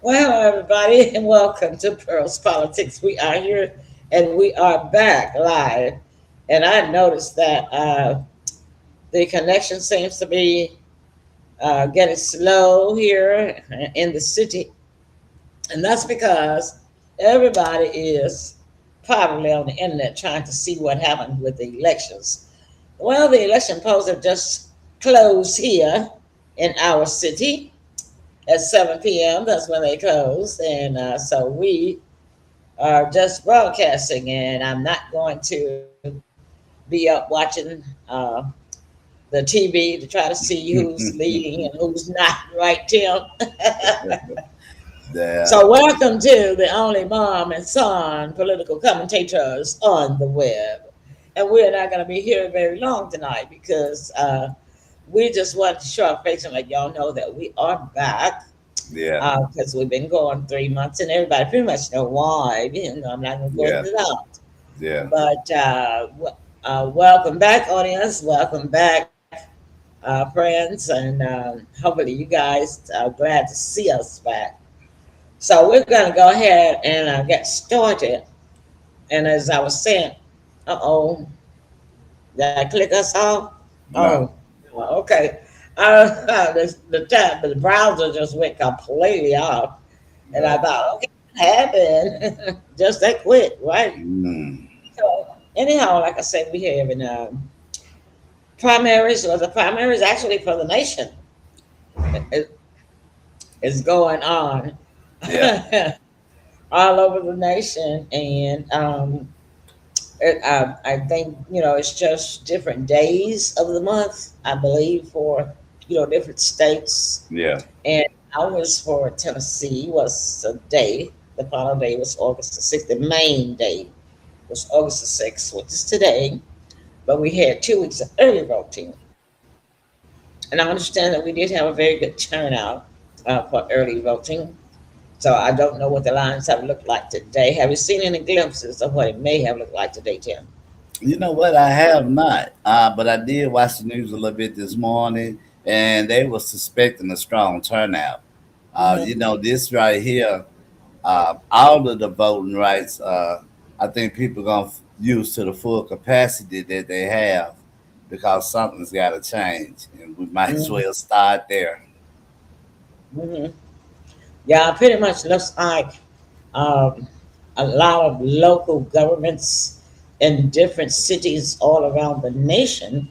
Well, everybody, and welcome to Pearls Politics. We are here and we are back live. And I noticed that the connection seems to be getting slow here in the city. And that's because everybody is probably on the internet trying to see what happened with the elections. Well, the election polls have just closed here in our city at 7 p.m. That's when they close. And so we are just broadcasting, and I'm not going to be up watching the TV to try to see who's leading and who's not, right, Tim? Yeah, So, welcome to the only mom and son political commentators on the web. And we're not going to be here very long tonight because we just wanted to show our face and let y'all know that we are back yeah, because we've been going 3 months, and everybody pretty much know why. I'm not going to go yeah, into that. yeah. But welcome back, audience. Welcome back, friends, and hopefully you guys are glad to see us back. So we're going to go ahead and get started. And as I was saying, did I click us off? No, Oh, okay. The browser just went completely off. And I no. thought, okay, what happened? Just that quick, right? Mm, So, anyhow, like I said, we having primaries, or the primaries actually for the nation it is going on yeah, all over the nation. And I think, it's just different days of the month, I believe, for, different states. yeah. And ours for Tennessee was a day. The final day was August the 6th. The main day was August the 6th, which is today. But we had 2 weeks of early voting. And I understand that we did have a very good turnout for early voting. So I don't know what the lines have looked like today. Have you seen any glimpses of what it may have looked like today, Tim? You know what? I have not, but I did watch the news a little bit this morning, and they were suspecting a strong turnout. Hmm. This right here, all of the voting rights. I think people gonna use to the full capacity that they have because something's got to change, and we might as Hmm. well start there. Hmm. Yeah, it pretty much looks like um, a lot of local governments in different cities all around the nation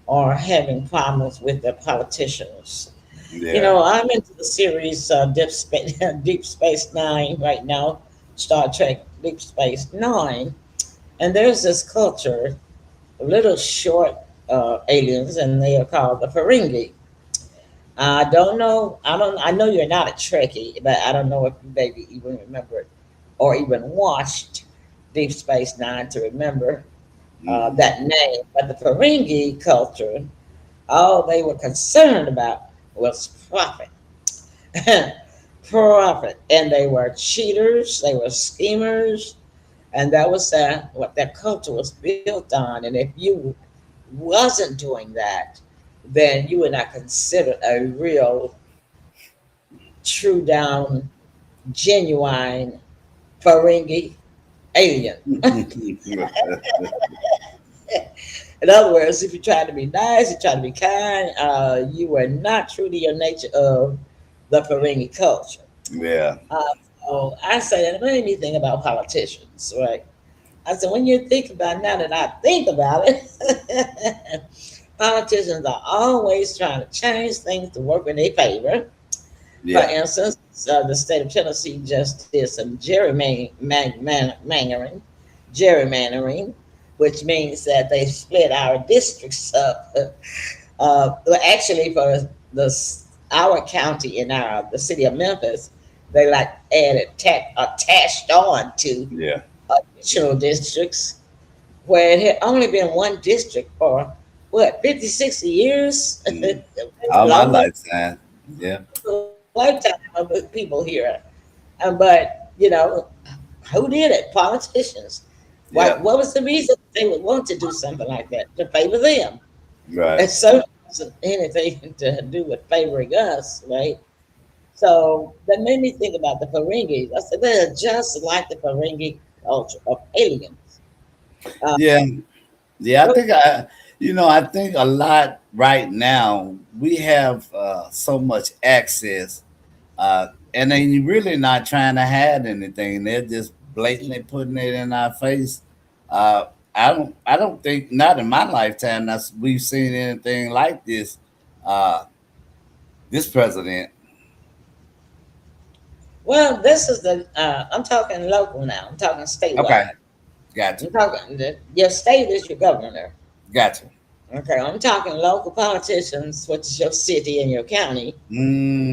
are having problems with their politicians. Yeah, I'm into the series Deep Space Nine right now, Star Trek Deep Space Nine, and there's this culture, little short aliens, and they are called the Ferengi. I don't know. I don't. I know you're not a Trekkie, but I don't know if you maybe even remember or even watched Deep Space Nine to remember mm, that name. But the Ferengi culture, all they were concerned about was profit. Profit. And they were cheaters, they were schemers, and that was what their culture was built on. And if you wasn't doing that, then you were not considered a real, true down, genuine Ferengi alien. In other words, if you tried to be nice, you tried to be kind, you were not true to your nature of the Ferengi culture. yeah, Uh, so I say that it made me think about politicians, right? I said, when you think about now that I think about it, politicians are always trying to change things to work in their favor. For yeah. instance, the state of Tennessee just did some gerrymandering, which means that they split our districts up. Well, actually, for our county in the city of Memphis, they like added attached on to Yeah. additional districts where it had only been one district for what 50, 60 years, Mm. maybe All my longer, lifetime. Yeah. lifetime of the people here. But who did it? Politicians. Yeah. What was the reason they would want to do something like that to favor them? Right. It certainly wasn't anything to do with favoring us, right? So that made me think about the Ferengi. I said they're just like the Ferengi culture of aliens. Uh, Yeah, yeah. I think a lot right now we have so much access, and they really not trying to hide anything. They're just blatantly putting it in our face. Uh, I don't think not in my lifetime that we've seen anything like this. Uh, this president. well, this is I'm talking local now. I'm talking Okay, statewide. gotcha, I'm talking, your state is your governor. gotcha. Okay, I'm talking local politicians, which is your city and your county.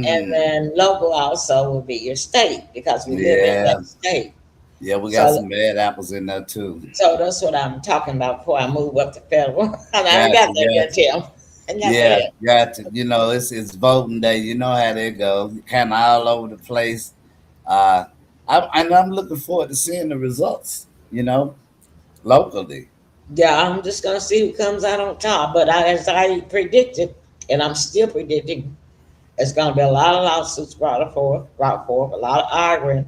And Mm, then local also will be your state because we live in yeah, that state. yeah. We got So some bad apples in there too. so that's what I'm talking about before I move up to federal. And I ain't got Gotcha, there yet, gotcha. Tim. I ain't got there Yeah, yet. gotcha. It's voting day. You know how they go. Kind of all over the place. Uh, I'm looking forward to seeing the results. Locally. Yeah, I'm just gonna see who comes out on top. But as I predicted, and I'm still predicting, it's gonna be a lot of lawsuits brought forth, a lot of arguing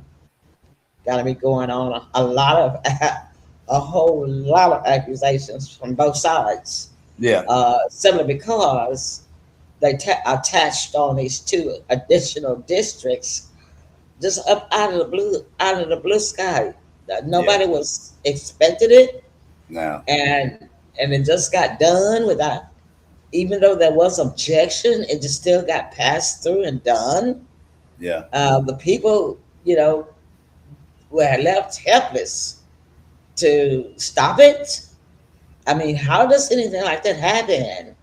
gonna be going on, a lot of a whole lot of accusations from both sides. Yeah, Simply because they attached on these two additional districts just up out of the blue sky. yeah. Nobody was expected it, Now, and it just got done without. Even though there was objection, it just still got passed through and done. yeah, The people, were left helpless to stop it. I mean, how does anything like that happen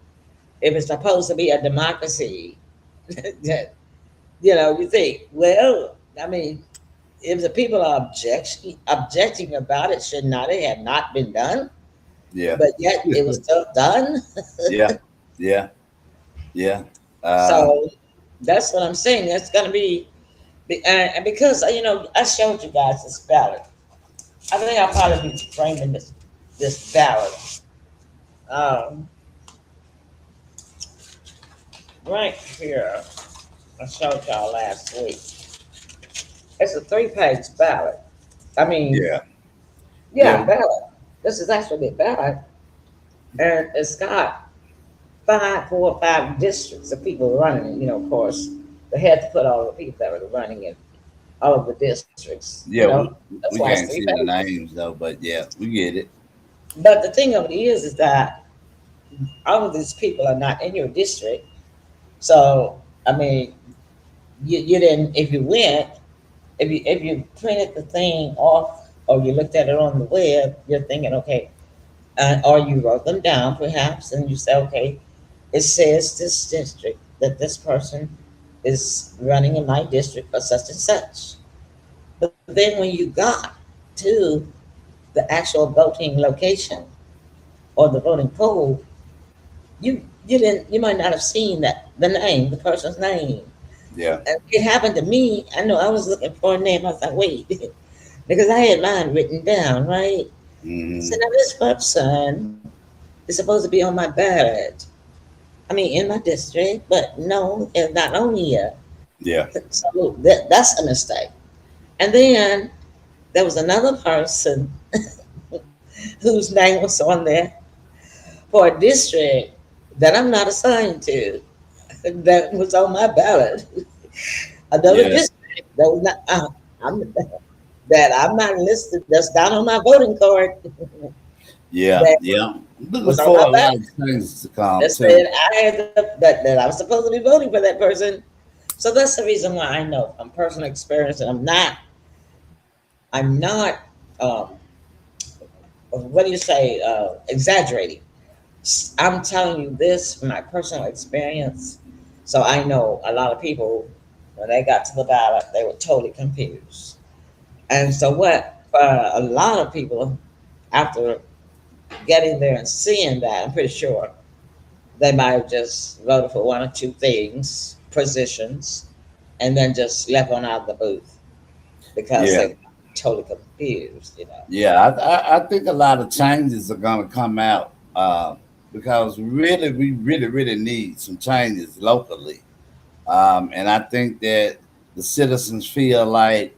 if it's supposed to be a democracy? You think, well, I mean, if the people are objecting about it, should not it have not been done? yeah, But yet it was still done. yeah, yeah, yeah. Uh, So that's what I'm saying. That's going to and because I showed you guys this ballot. I think I'll probably be framing this ballot um, right here. I showed y'all last week. It's a 3-page ballot. I mean, yeah, yeah, yeah, ballot. This is actually a ballot, and it's got 4 or 5 districts of people running. Of course, they had to put all the people that were running in all of the districts. yeah. That's We why it's can't three see the pages. names though, but yeah, we get it. But the thing of it is that all of these people are not in your district. So I mean, you didn't. If you went, if you printed the thing off or you looked at it on the web, you're thinking, okay, or you wrote them down perhaps, and you say, okay, it says this district that this person is running in my district for such and such. But then when you got to the actual voting location or the voting poll, you might not have seen the name, the person's name. Yeah, And it happened to me. I know I was looking for a name. I was like, wait, because I had mine written down, right? So hmm, now this person is supposed to be on my ballot. I mean, in my district, but no, it's not on here. yeah, So that's a mistake. And then there was another person whose name was on there for a district that I'm not assigned to, that was on my ballot. Another yeah, district that was not, I'm, that I'm not listed, that's down on my voting card, yeah, that yeah. was Looking on for my a lot ballot, of things to come that too. said I had that I was supposed to be voting for that person. So that's the reason why I know from personal experience, and I'm not, um, what do you say, exaggerating. I'm telling you this from my personal experience. So I know a lot of people, when they got to the ballot, they were totally confused. And so what, for a lot of people, after getting there and seeing that, I'm pretty sure they might have just voted for 1 or 2 things, positions, and then just left on out of the booth because Yeah, they were totally confused. yeah. I think a lot of changes are going to come out because really, we really, really need some changes locally. And I think that the citizens feel like,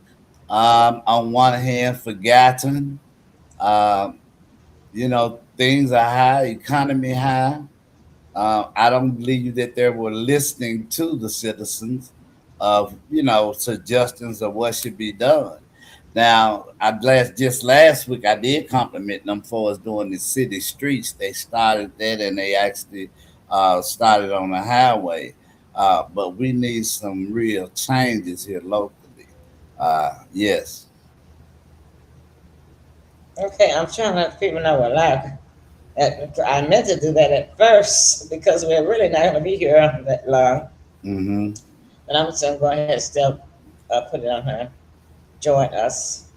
on one hand, forgotten. Um, things are high, economy high. I don't believe that they were listening to the citizens of, suggestions of what should be done. Now, just last week I did compliment them for us doing the city streets. They started that and they actually started on the highway. But we need some real changes here locally. Yes. Okay, I'm trying to figure out what live. I meant to do that at first because we're really not going to be here that long. Mm-hmm. But I'm just going to go ahead and still put it on her. Join us.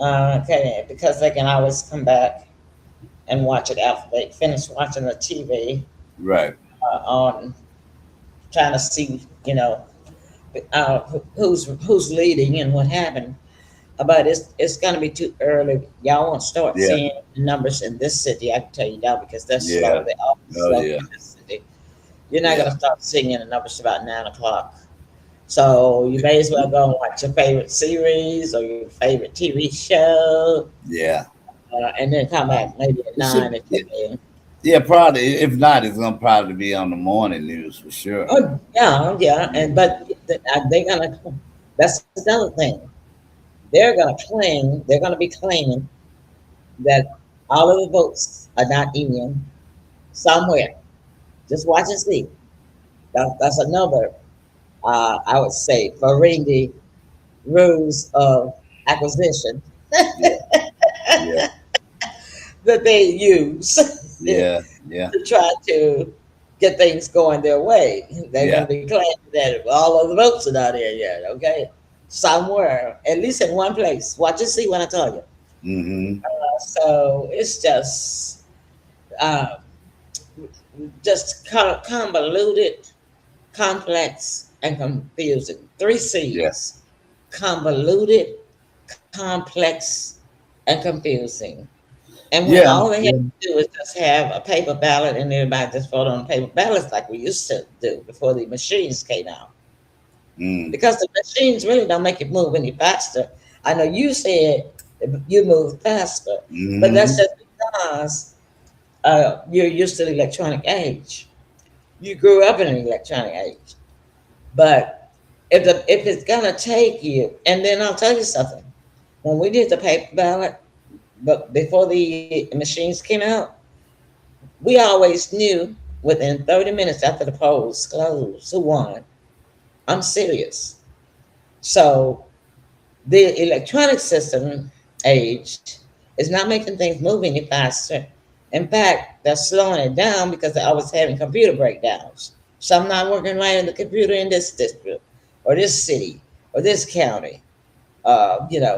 Okay, because they can always come back and watch it after they finish watching the TV Right. on trying to see, who's leading and what happened. But it's going to be too early. Y'all won't start Yeah. seeing numbers in this city. I can tell you now because they're slow. Yeah. They're always Oh slow yeah. in this city. You're not going Yeah. to start seeing the numbers about 9 o'clock. So you may as well go and watch your favorite series or your favorite TV show, Yeah. and then come back maybe at It should. 9 or 10. Yeah, probably. If not, it's gonna probably be on the morning news for sure. Oh yeah, yeah, and but they're gonna. That's another thing. They're gonna claim. They're gonna be claiming that all of the votes are not in somewhere. Just watch and see. That's another. I would say varying the rules of acquisition Yeah, yeah, that they use yeah, yeah, to try to get things going their way. They're going yeah. to be claiming that all of the votes are not here yet. Okay, somewhere, at least in one place. Watch and see when I tell you. Mm-hmm. So it's uh, just convoluted, complex, and confusing. Three Yeah, C's: convoluted, complex, and confusing. And when yeah, all they have yeah. to do is just have a paper ballot and everybody just vote on paper ballots like we used to do before the machines came out. Mm. Because the machines really don't make it move any faster. I know you said you move faster, but that's Mm-hmm. just because you're used to the electronic age. You grew up in an electronic age. But if it's gonna take you, and then I'll tell you something. When we did the paper ballot, but before the machines came out, we always knew within 30 minutes after the polls closed who won. I'm serious. So the electronic system age is not making things move any faster. In fact, they're slowing it down because they're always having computer breakdowns. Some not working right in the computer in this district or this city or this county.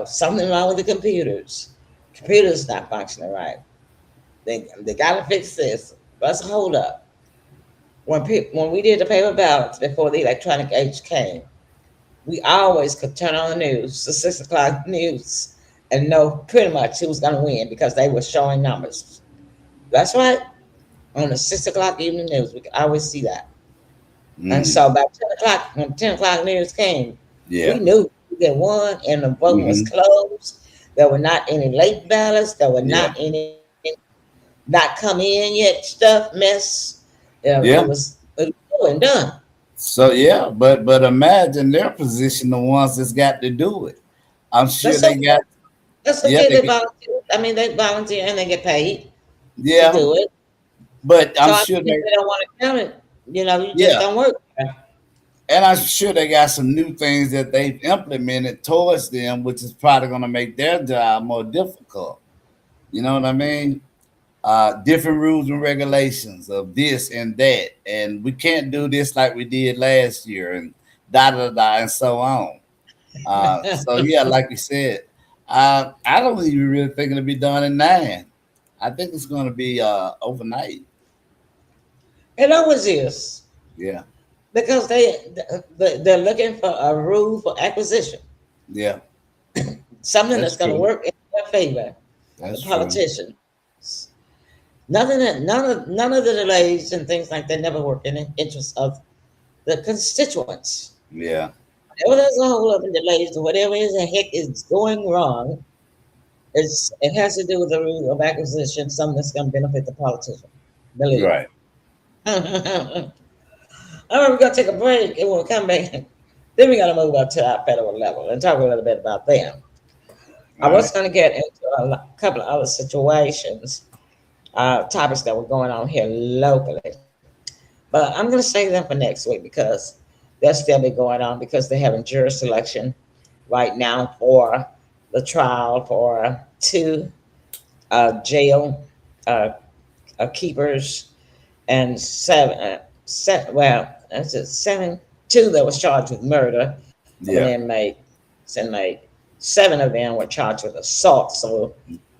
Something wrong with the computers. Computers not functioning right. They gotta fix this. Let's hold up. When we did the paper ballots before the electronic age came, we always could turn on the news, the 6 o'clock news, and know pretty much who was going to win because they were showing numbers. That's right. On the 6 o'clock evening news, we could always see that. And Mm. so by 10 o'clock, when 10 o'clock news came, we Yeah. knew who they won, and the voting was Mm-hmm. closed. There were not any late ballots. There were Yeah. not any not come in yet stuff mess. Yeah. It was over and done. So yeah, but imagine their position, the ones that's got to do it. I'm sure That's they okay. got. That's Yeah, okay. they They get. volunteer. I mean, they volunteer and they get paid to Yeah, do it. but So I'm I sure mean, if they. they don't want to count it, you just Yeah, don't work. and I'm sure they got some new things that they've implemented towards them, which is probably going to make their job more difficult. You know what I mean? Different rules and regulations of this and that, and we can't do this like we did last year, and da da da, and so on. So yeah, like you said, I don't even really think it'll be done in 9. I think it's going to be overnight. It always is Yeah, because they're looking for a rule for acquisition, yeah, something that's that's going to true. work in their favor. The That's true. politicians, none of the delays and things like that never work in the interest of the constituents. Yeah, Well, there's a whole lot of delays or whatever is the heck is going wrong. It has to do with the rule of acquisition, something that's going to benefit the politician. Believe me. Right. All right, we're going to take a break and we'll come back. Then we're going to move up to our federal level and talk a little bit about them. I All was right. going to get into couple of other situations, topics that were going on here locally. But I'm going to save them for next week because they'll still be going on because they're having jury selection right now for the trial for two jail uh, keepers and that's it, two that was charged with murder of an Yeah. inmate. 7 of them were charged with assault, so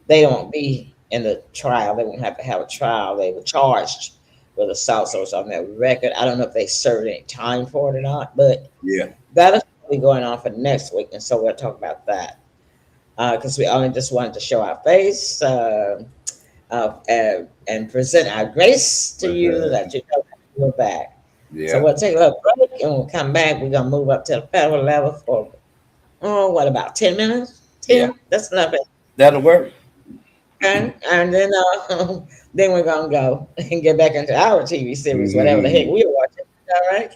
they won't be in the trial. They won't have to have a trial. They were charged with assault, so it's on their record. I don't know if they served any time for it or not, but Yeah. that'll be going on for next week, and so we'll talk about that because we only just wanted to show our face and present our grace to you that you know that we're back. So Yeah. we'll take a little break and we'll come back. We're gonna move up to the federal level for what about 10 minutes? Yeah. 10? That's enough. That'll work. And then then we're gonna go and get back into our TV series, whatever the heck Mhm. we're watching. All right.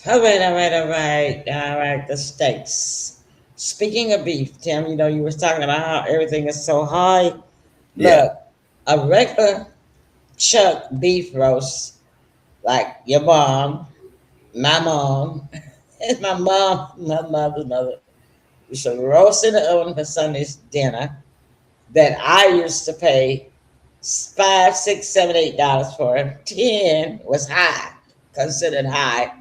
All right, all right, all right, all right. The states. Speaking of beef, Tim, you know you was talking about how everything is so high. Yeah. Look, a regular chuck beef roast, like your mom, my mom, and my mother's mother, used to roast in the oven for Sunday's dinner that I used to pay five, six, seven, $8 for. 10 was high, considered high.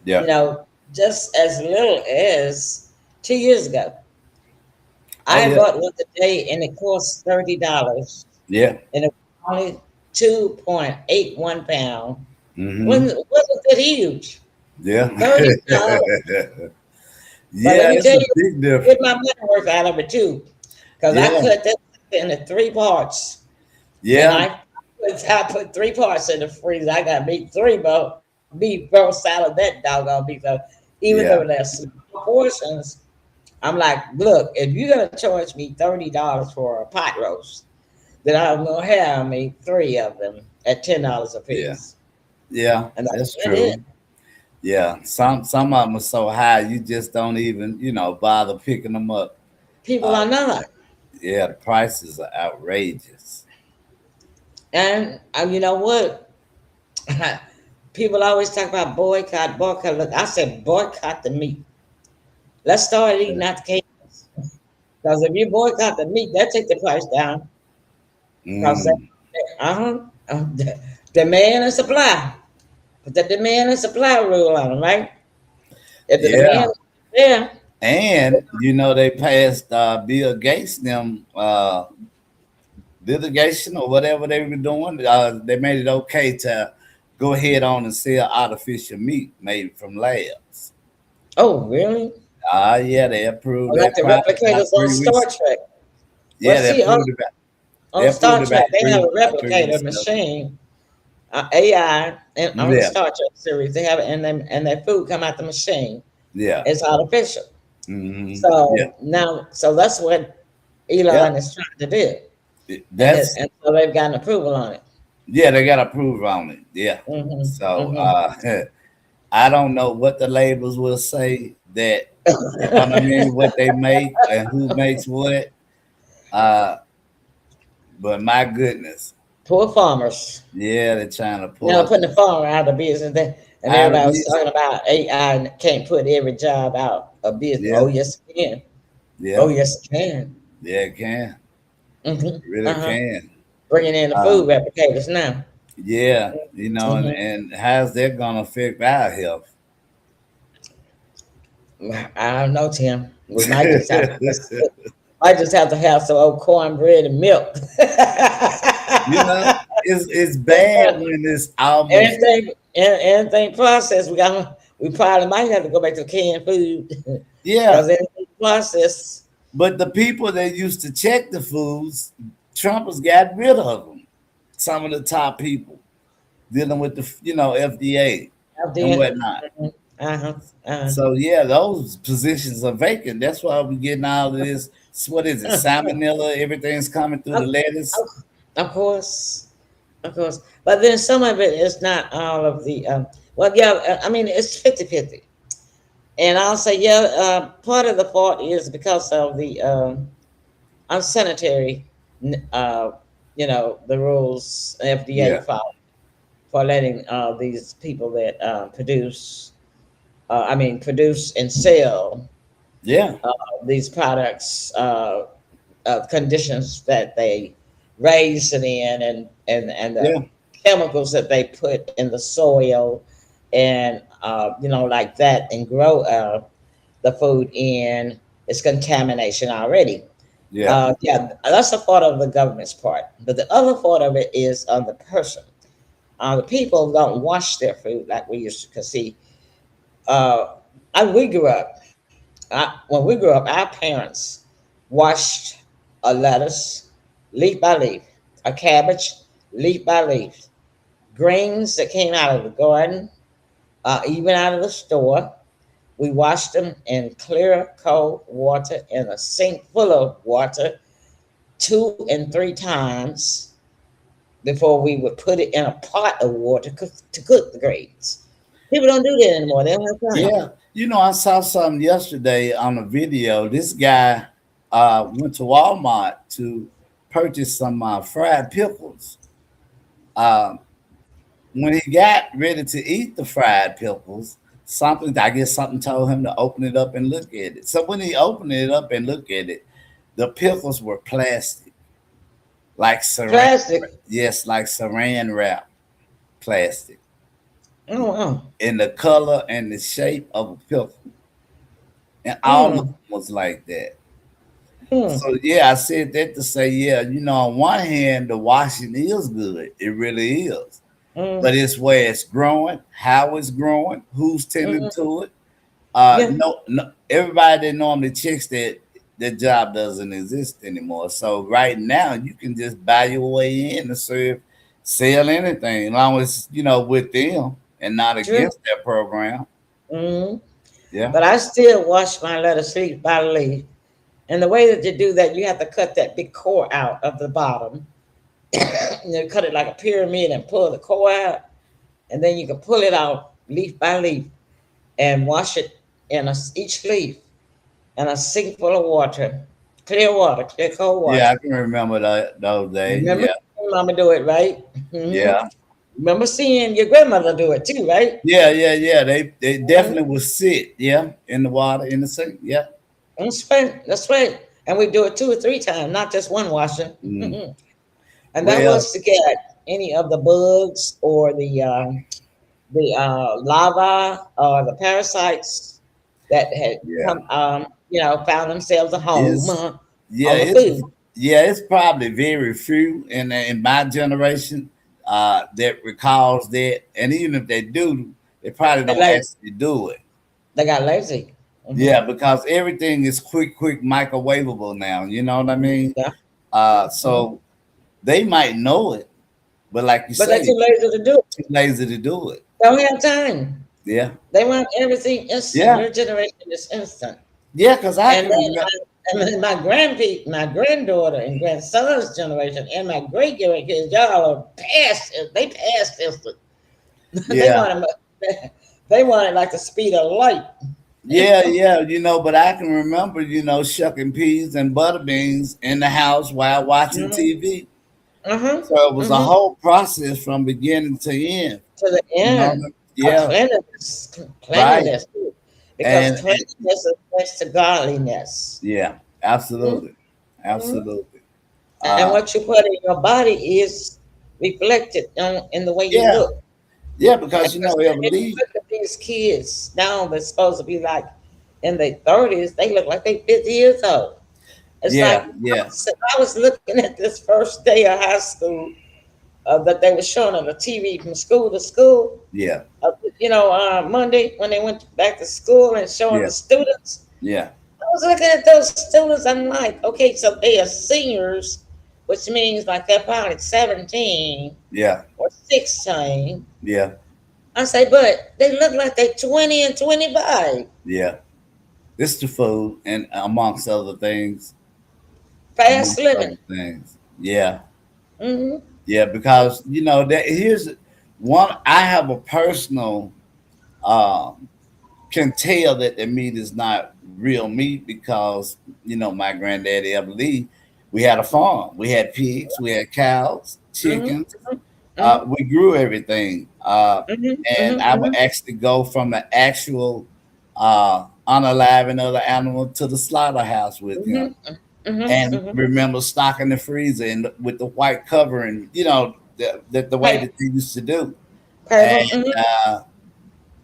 You Yeah. know, just as little as 2 years ago. Oh I yeah. bought one today and it cost $30 Yeah. and it was only 2.81 pounds. Hmm. Wasn't that huge? Yeah. $30. But let Yeah. me It's tell a you, big get difference. my money worth out of it too. Because I Yeah. cut that into 3 parts. And Yeah. I put 3 parts in the freezer. I got me beef roast salad, that doggone beef. So even though Yeah. they're small portions, I'm like, look, if you're gonna charge me $30 for a pot roast, then I'm gonna have me 3 of them at $10 a Yeah. piece. Yeah. And that's That's it. true. Yeah. Some of them are so high you just don't even bother picking them up. People Uh, are not. yeah. The prices are outrageous. And you know what? People always talk about boycott, boycott. Look, I said boycott the meat. Let's start eating out the cages. Because if you boycott the meat, that take the price down. Because Mm. demand and supply. Put the demand and supply rule on them, right? If the demand Yeah. is there, And they passed Bill Gates them litigation or whatever they were doing. They made it okay to go ahead on and sell artificial meat made from labs. oh really? Yeah, they approved Like that the probably replicators about on 3 weeks. Star Trek. Well, Yeah, see, they on approved Star it about Trek, they have a about 3 weeks replicator ago. machine, AI, and on the Yeah, Star Trek series, they have it, and their food come out the machine. yeah, It's artificial. yeah, So that's what yeah. Elon is trying to do, That's and so they've gotten approval on it. yeah. They got approved on it. Yeah. So I don't know what the labels will say that. You know what I mean? What they make and who makes what. Uh, but my goodness, Poor farmers. yeah, they're trying to Now pull putting the farmer out of business, and out of everybody was this. talking about AI and can't put every job out of business. Oh Yeah, yes, it can. Oh yeah, yes, it can. yeah. It can really Uh-huh. can. Bringing in the Uh, food replicators now. yeah, hmm and how's that gonna affect our health? I don't know, Tim. We might just have to might just have to have some old cornbread and milk. you know, it's bad when it's almost. Anything processed, we probably might have to go back to canned food Yeah, because anything processed. but the people that used to check the foods, Trump has got rid of them. Some of the top people dealing with the FDA Out and there. whatnot. Uh-huh. So yeah, those positions are vacant. That's why we're getting all of this. What is it? Salmonella. Everything's coming through the Of, lettuce. of, of course, of course. But then some of it is not all of the. Well, yeah. I mean, it's 50-50. And I'll say, yeah. Part of the fault is because of the unsanitary, uh, the rules FDA Yeah, follow for letting these people that produce and sell yeah, these products, conditions that they raise it in, and the yeah, chemicals that they put in the soil, and like that, and grow the food in. It's contamination already. yeah, Yeah, that's a part of the government's part, but the other part of it is on the person. The people don't wash their food like we used to. Cause see, uh, we grew up. When we grew up, our parents washed a lettuce leaf by leaf, a cabbage leaf by leaf, greens that came out of the garden, even out of the store. We washed them in clear, cold water in a sink full of water 2 and 3 times before we would put it in a pot of water to cook the greens. People don't do that anymore. They don't have time. yeah. I saw something yesterday on a video. This guy went to Walmart to purchase some fried pickles. Uh, when he got ready to eat the fried pickles, something told him to open it up and look at it. So when he opened it up and looked at it, the pickles were plastic, like saran. Plastic. Yes, like saran wrap plastic, Oh, wow. in the color and the shape of a pickle, and all of them Mm, was like that. mm, So yeah, I said that to say, yeah, on one hand, the washing is good. It really is. mm, But it's where it's growing, how it's growing, who's tending mm. to it. Yeah, No, no, everybody that normally checks that job doesn't exist anymore. So right now, you can just buy your way in and sell anything, as long as with them and not true. against their program. Mm. Yeah, But I still wash my lettuce leaf by leaf. And the way that you do that, you have to cut that big core out of the bottom. Cut it like a pyramid and pull the core out. And then you can pull it out leaf by leaf and wash it each leaf in a sink full of water, clear cold yeah, water. I can remember those days. Remember Yeah, your mama do it, right? yeah, Remember seeing your grandmother do it too, right? yeah, yeah, yeah. They Mhm. definitely would sit, yeah, in the water in the sink. Yeah. That's right. That's right. And we do it 2 or 3 times, not just one washing. Mm. And that Well, was to get any of the bugs or the larvae or the parasites that had Yeah. come, found themselves a home It's yeah, on the it's food. yeah, it's probably very few in my generation that recalls that, and even if they do, they probably They don't lazy. actually do it. They got lazy. Yeah, because everything is quick microwavable now. You know what I mean? Yeah. Mhm. So they might know it, but like you But they're say, too lazy to do it. too lazy to do it. Don't have time. Yeah, They want everything instant. yeah, Your generation is instant. yeah. Because I And can then remember. my granddaughter and grandson's generation, and my great grandkids, y'all are past. They past instant. they Yeah, want it. They want it like the speed of light. yeah. But I can remember, shucking peas and butter beans in the house while watching Mm-hmm. TV. Mm-hmm. So it was a Mm-hmm. whole process from beginning to end. To the You know, end. yeah, Cleanliness, right. cleanliness, too. Because And cleanliness is next to godliness. yeah, Mhm. absolutely, absolutely. And Uh, what you put in your body is reflected in the way you yeah, look. yeah, And because I if you believe. look at these kids now, they're supposed to be like in their 30s, they look like they 50 years old. It's like Yeah, yeah, I was looking at this first day of high school that they were showing on the TV from school to school. yeah, Monday when they went back to school and showing yeah, the students. yeah, I was looking at those students. I'm like, okay, so they are seniors, which means like they're probably 17 yeah, or 16. yeah, I say, but they look like they're 20 and 25. yeah. It's the food, and Fast amongst living. other things. Yeah, Hmm. yeah, because that here's one. I have a personal um can tell that the meat is not real meat because my granddaddy, I believe, we had a farm. We had pigs, we had cows, Hmm. chickens. Hmm. We grew everything, Hmm. and I would Hmm. actually go from the actual unaliving of the animal to the slaughterhouse with him, Hmm. Hmm. and Hmm. remember stocking the freezer and with the white covering, the way Paper. that they used to do. Paper. And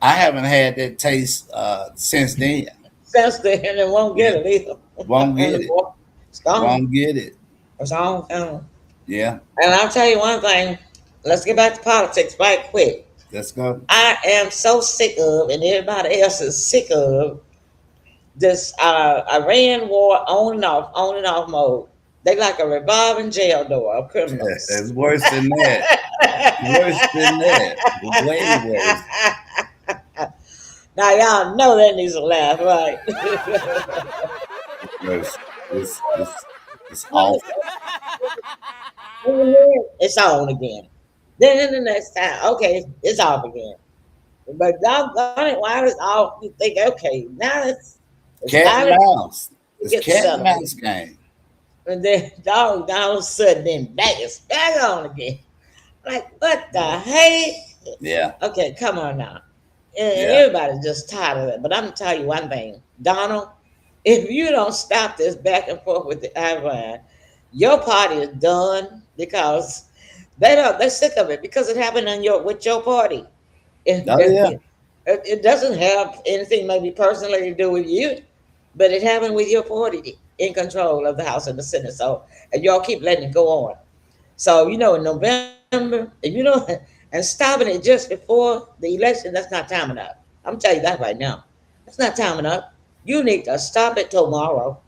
I haven't had that taste since then. Since then, and won't Yeah, get it either. won't get it. Anymore. It's gone. Won't get it. It's all gone. Yeah, And I'll tell you one thing. Let's get back to politics right quick. let's go. I am so sick of, and everybody else is sick of, this Iran war on and off mode. They like a revolving jail door of criminals. It's worse than that. Worse than that. Way worse. Now y'all know that needs to laugh, right? Worse. It's awful. It's on again. Then the next time, okay, it's off again. But doggone it, why is off? You think, okay, now it's Cat and finally mouse. It's get cat and settled. mouse game. And then dog all of a sudden then back is back on again. Like what the heck? Yeah, Okay, come on now. And yeah. everybody's just tired of it. But I'm gonna tell you one thing, Donald, if you don't stop this back and forth with the Iran, your party is done because they're sick of it because it happened on your with your party. Oh yeah. It doesn't have anything maybe personally to do with you, but it happened with your party in control of the House and the Senate. So and y'all keep letting it go on. So in November, if you don't and stopping it just before the election, that's not time enough. I'm telling you that right now. That's not time enough. You need to stop it tomorrow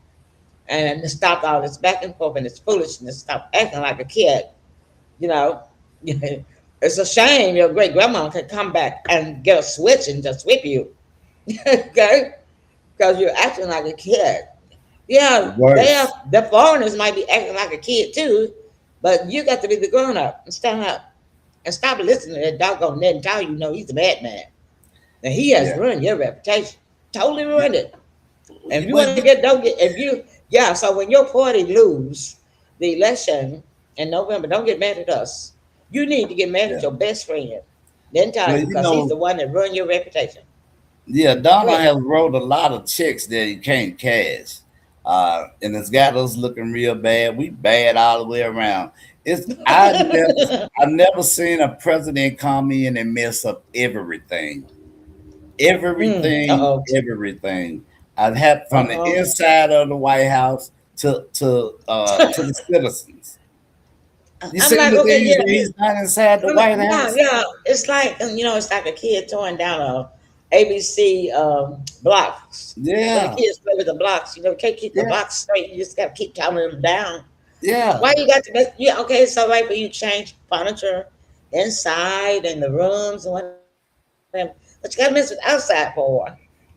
and stop all this back and forth and this foolishness. Stop acting like a kid. You know, it's a shame your great grandma can come back and get a switch and just whip you. Okay, because you're acting like a kid. Yeah, Worse. the foreigners might be acting like a kid too, but you got to be the grown up and stand up and stop listening to that doggone Netanyahu. You know he's a madman, and he has Yeah. ruined your reputation, totally ruined it. And if you Well, want to don't get if you yeah. So when your party lose the election in November, don't get mad at us. You need to get mad at yeah. your best friend, Netanyahu, Well, because he's the one that ruined your reputation. yeah, Donald Right. has wrote a lot of checks that he can't cash. And it's got us looking real bad. We bad all the way around. It's I never seen a president come in and mess up everything. Everything, Uh-oh. everything. I've had from the Uh-oh. inside of the White House to the citizens. You I'm seen like, the okay, things that he's done inside the White yeah, House? yeah. It's like it's like a kid throwing down a ABC blocks. When the Yeah, kids play with the blocks, you can't keep the yeah, blocks straight. You just got to keep counting them down. yeah, Why you got to mess? Yeah, okay, it's all right for you to change furniture inside and the rooms and whatever, but you got to mess with outside for.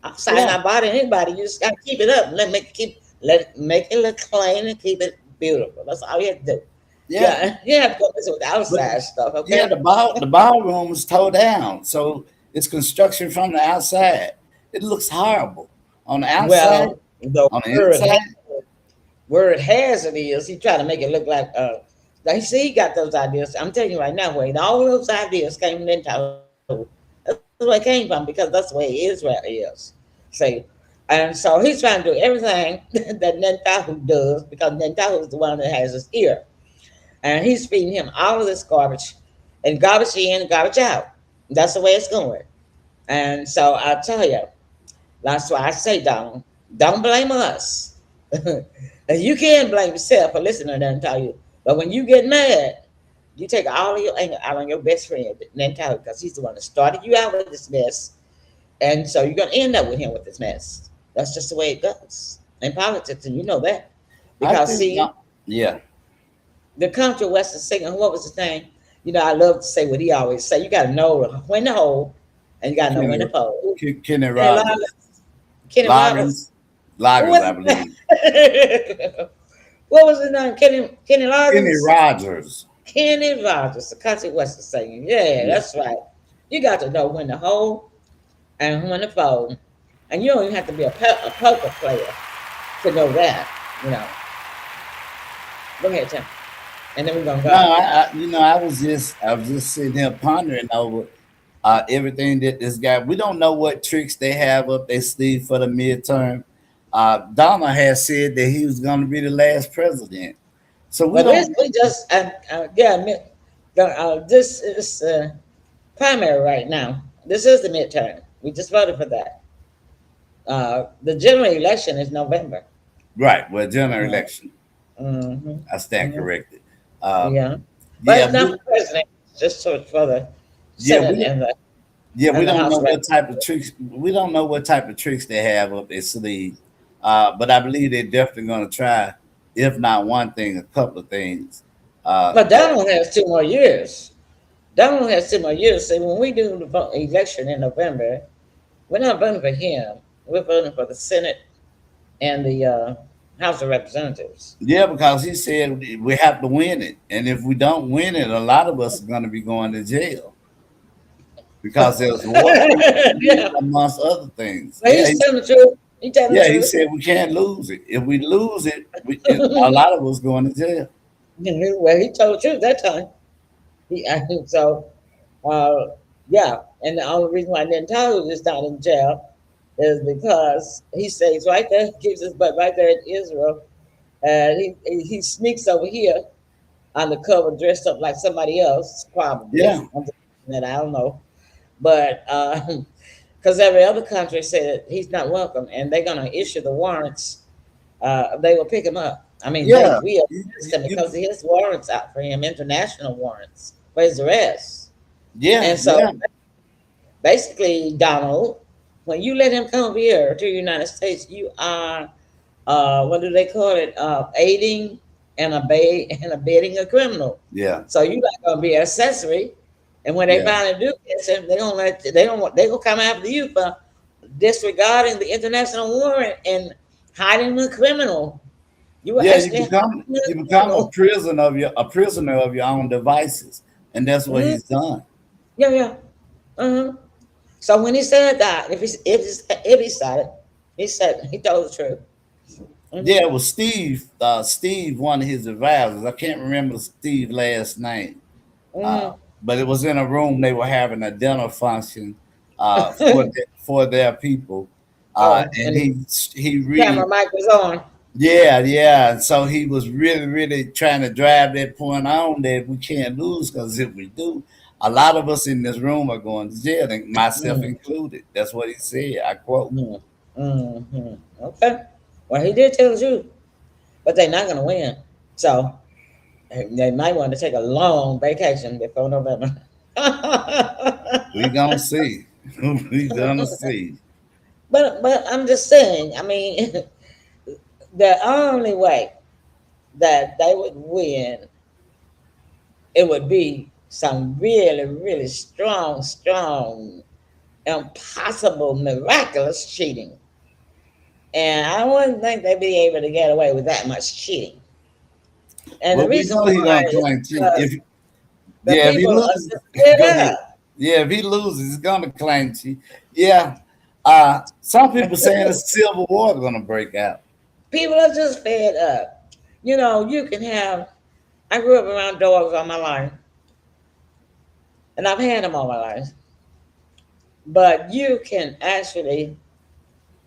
Outside not bothering yeah, anybody. You just got to keep it up. Let it make it look clean and keep it beautiful. That's all you have to do. yeah. Yeah, you have to go mess with the But outside stuff, yeah, okay? the ballroom is tore down, so it's construction from the outside. It looks horrible on the outside, Well, the on the inside. word has it is he trying to make it look like you see he got those ideas. I'm telling you right now, Wade, all those ideas came from Netanyahu. That's where it came from because that's the way Israel is. See, and so he's trying to do everything that Netanyahu does because Netanyahu is the one that has his ear, and he's feeding him all of this garbage, and garbage in, garbage out. That's the way it's going. And so I tell you, that's why I say, don't blame us. You can blame yourself for listening to them tell you. But when you get mad, you take all of your anger out on your best friend, then tell you, because he's the one that started you out with this mess. And so you're going to end up with him with this mess. That's just the way it goes in politics, and you know that. I Because, think, see, yeah. the country western singer, what was his name? I love to say what he always say. You got to know when to hold, and you got to know when Kenny, to fold. Kenny Kenny Rogers, Loggins. Kenny Loggins. Loggins, What Loggins, was I his name? believe. What was his name? Kenny Kenny Loggins? Rogers. Kenny Rogers, the country western singer. Yeah, Yeah, that's right. You got to know when to hold and when to fold. And you don't even have to be a poker player to know that, you know. Go ahead, Tim. And then we're going to no, go. I was just sitting here pondering over everything that this guy. We don't know what tricks they have up their sleeve for the midterm. Donald has said that he was going to be the last president, so we But this, don't. we just, yeah, this is primary right now. This is the midterm. We just voted for that. The general election is November. Right, well, general Uh, election. hmm I stand hmm corrected. Uh, Yeah, but yeah, it's not for president. It's just for the yeah, Senate and the we don't House know of what type of Representatives. tricks. We don't know what type of tricks they have up their sleeve. But I believe they're definitely going to try, if not one thing, a couple of things. But That Donald has 2 more years. Donald has 2 more years. See, when we do the election in November, we're not voting for him. We're voting for the Senate and the House of Representatives. Yeah, because he said we have to win it, and if we don't win it, a lot of us are going to be going to jail because there's war Yeah, amongst other things. but he's telling the truth. He's telling the Yeah, he truth. said we can't lose it. If we lose it, a lot of us going to jail. Well, he told the truth that time. So, uh, yeah, and the only reason why Netanyahu is not in jail is because he stays right there, keeps his butt right there in Israel, and he sneaks over here undercover, dressed up like somebody else, probably. Yeah, I'm just saying that I don't know, but because every other country said he's not welcome, and they're gonna issue the warrants. They will pick him up. I mean, they yeah, will you, arrest him you, because his warrants out for him, international warrants for his arrest. yeah, And so yeah, basically, Donald, when you let him come over here to the United States, you are what do they call it? Aiding and abetting a criminal. yeah, So you're not gonna be an accessory. And when they yeah, finally do catch him, they gonna come after you for disregarding the international warrant and hiding the criminal. You were yeah. actually hiding the You become criminal. a prisoner of your own devices, and that's what Mhm. he's done. Yeah, yeah. Uh-huh. So when he said that, if he said it, he told the truth. Yeah, Hmm. it was Steve. Steve, one of his advisors. I can't remember Steve's last name, Hmm. but it was in a room. They were having a dinner function for their people, Oh, and and the he camera really mic was on. yeah. And so he was really trying to drive that point on that we can't lose because if we do, A lot of us in this room are going to jail, and myself Mm, included. That's what he said. I quote. mm, Okay. Well, he did tell the truth, but they're not going to win. So they might want to take a long vacation before November. We gonna see. We gonna see. But I'm just saying. I mean, the only way that they would win, it would be some really, really strong, impossible, miraculous cheating. And I wouldn't think they'd be able to get away with that much cheating. And the Well, we reason know he why gonna is claim cheating. because If the yeah, if he people are loses, just fed go ahead. up. Yeah, if he loses, he's gonna claim cheating. Yeah. Some people saying a civil war gonna break out. People are just fed up. You know, you can have, I grew up around dogs all my life, and I've had them all my life. But you can actually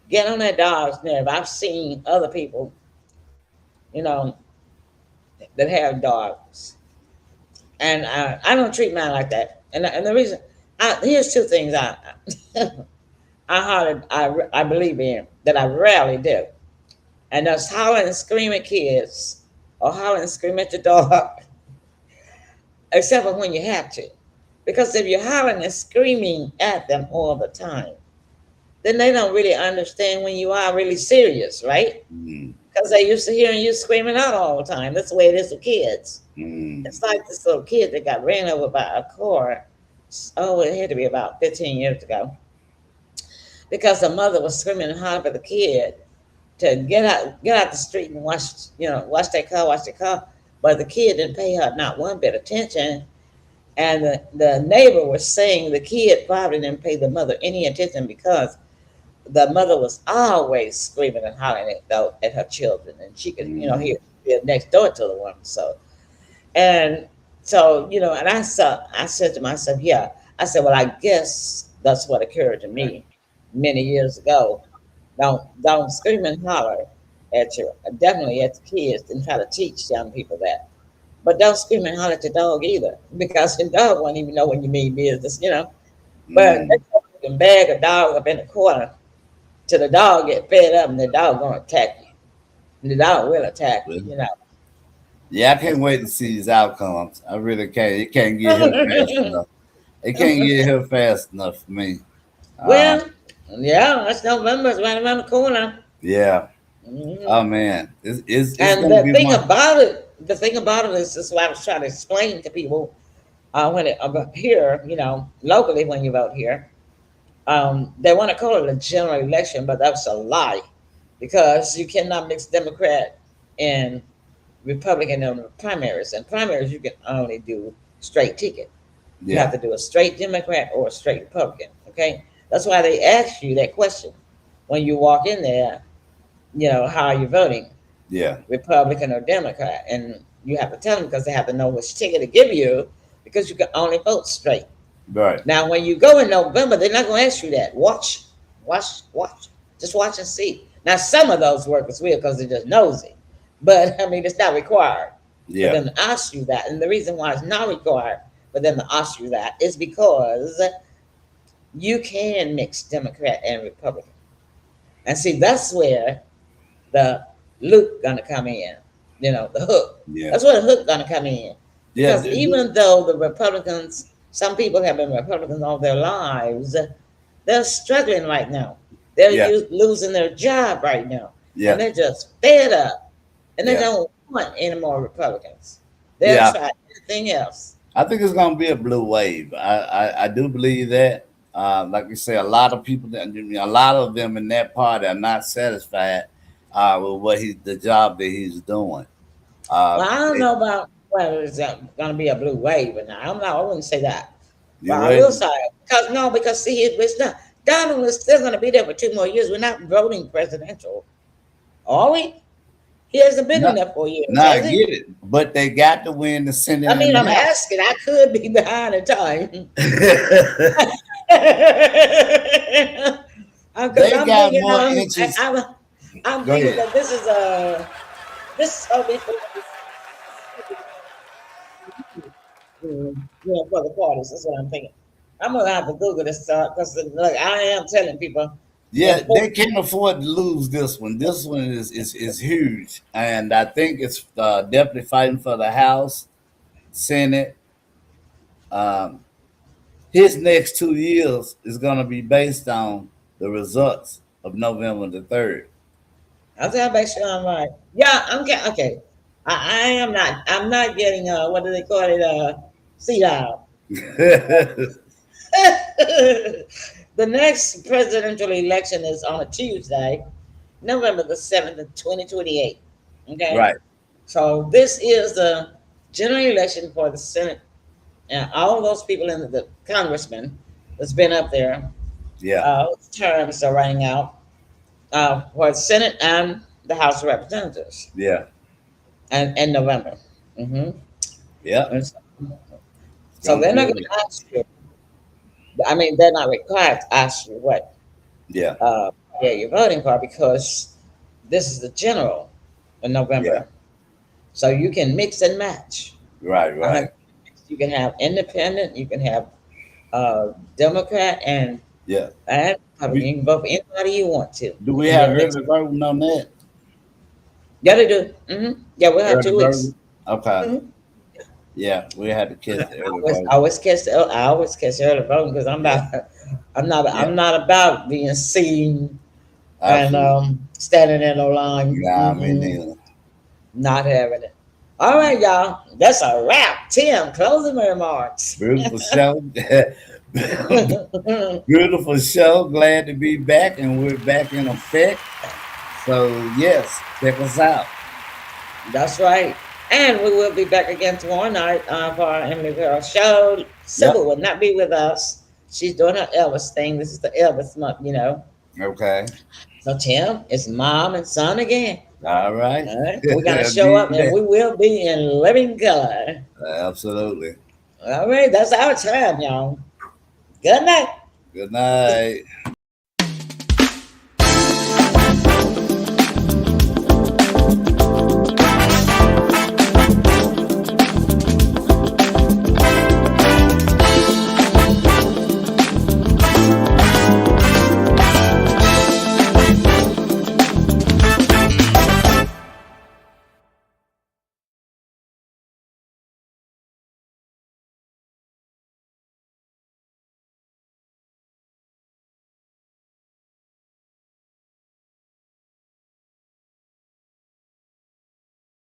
get on that dog's nerve. I've seen other people, you know, that have dogs, and I don't treat mine like that. And the reason, here's two things I believe in that I rarely do, and that's hollering and screaming at kids or hollering and screaming at the dog, except for when you have to. Because if you're hollering and screaming at them all the time, then they don't really understand when you are really serious, right? Mm, Because they used to hearing you screaming out all the time. That's the way it is with kids. mm, It's like this little kid that got ran over by a car. Oh, it had to be about 15 years ago. Because the mother was screaming and hollering for the kid to get out the street and watch their car. But the kid didn't pay her not one bit of attention. And the neighbor was saying the kid probably didn't pay the mother any attention because the mother was always screaming and hollering at her children, and she could, mm. hear next door to the woman. And so, and I said to myself, yeah, I said, well, I guess that's what occurred to me many years ago. Don't scream and holler at your, definitely at the kids, and try to teach young people that. But don't scream and holler at your dog either, because your dog won't even know when you mean business. But Mm. you can bag a dog up in the corner till the dog get fed up, and the dog gonna attack you. And the dog will attack Well, you. yeah, I can't wait to see these outcomes. I really can't. It can't get here fast enough. It can't get here fast enough for me. Uh, Well, yeah, that's November. It's right around the corner. yeah. hmm Oh man, it's And gonna be one. the thing about it is, this is what I was trying to explain to people when it about here, locally when you vote here. They want to call it a general election, but that's a lie because you cannot mix Democrat and Republican in the primaries. And primaries, you can only do straight ticket. You have Yeah, to do a straight Democrat or a straight Republican. Okay, that's why they ask you that question when you walk in there. How are you voting, yeah, Republican or Democrat? And you have to tell them because they have to know which ticket to give you because you can only vote straight. right. Now, when you go in November, they're not going to ask you that. Watch. Just watch and see. Now, some of those workers will because they're just nosy. But, I mean, it's not required for Yeah, them to ask you that. And the reason why it's not required for them to ask you that is because you can mix Democrat and Republican. And see, that's where the loop gonna come in, the hook. yeah, That's where the hook gonna come in. yeah, Because even though the Republicans, some people have been Republicans all their lives, they're struggling right now. They're yeah, losing their job right now. And yeah, they're just fed up. And they yeah, don't want any more Republicans. They'll yeah. try anything else. I think it's gonna be a blue wave. I do believe that. Like you say, a lot of people, a lot of them in that party are not satisfied with the job that he's doing. Uh, Well, I don't they, know about whether it's gonna be a blue wave or not. I wouldn't say that. But you I will ready? say, because no, because see, it's not. Donald is still going to be there for 2 more years. We're not voting presidential, are we? He hasn't been in No, there 4 years, no, I has he? get it, but they got to win the Senate I mean, and I'm the House. asking. I could be behind the time. Because They I'm got thinking, more interest. I'm Go thinking ahead. that this is so before for the parties. That's what I'm thinking. I'm gonna have to Google this because like I am telling people in Yeah, four. they can't afford to lose this one. This one is huge, and I think it's definitely fighting for the House, Senate. Um, his next 2 years is going to be based on the results of November the 3rd. I'll tell make sure I'm right. Yeah, okay. I am not. I'm not getting what do they call it? Seat out. The next presidential election is on a Tuesday, November the 7th of 2028. Okay. Right. So this is the general election for the Senate and all those people in the congressmen that's been up there, Yeah. terms are running out for the Senate and the House of Representatives Yeah. and in November. hmm Yeah. And It's so going to they're be not going ugly. to ask you. I mean, they're not required to ask you what Yeah. yeah you're voting for because this is the general in Yeah. November. So you can mix and match. Right. I Right. have, you can have independent, you can have Democrat Yeah. and Republican. We, You can vote for anybody you want to. do You we can do a have mix. early voting on that? Yeah, they do. Yeah, we'll have Early 2 weeks. voting? Okay. Mhm. Yeah. We had to catch the early I voting. always catch I always catch early voting because Yeah. Yeah. I'm not about being seen and Absolutely. standing in no line. Nah, me neither. Not having it. All right, y'all. That's a wrap. Tim, closing remarks. Beautiful show. Beautiful show. Glad to be back, and we're back in effect. So yes, check us out. That's right. And we will be back again tomorrow night for our Emily Girl show. Yep. Sybil will not be with us. She's doing her Elvis thing. This is the Elvis month. Okay. So Tim, it's mom and son again. All right. All right. We're gonna show Be up and back. we will be in living color. Absolutely. All right, that's our time, y'all. Good night. Good night.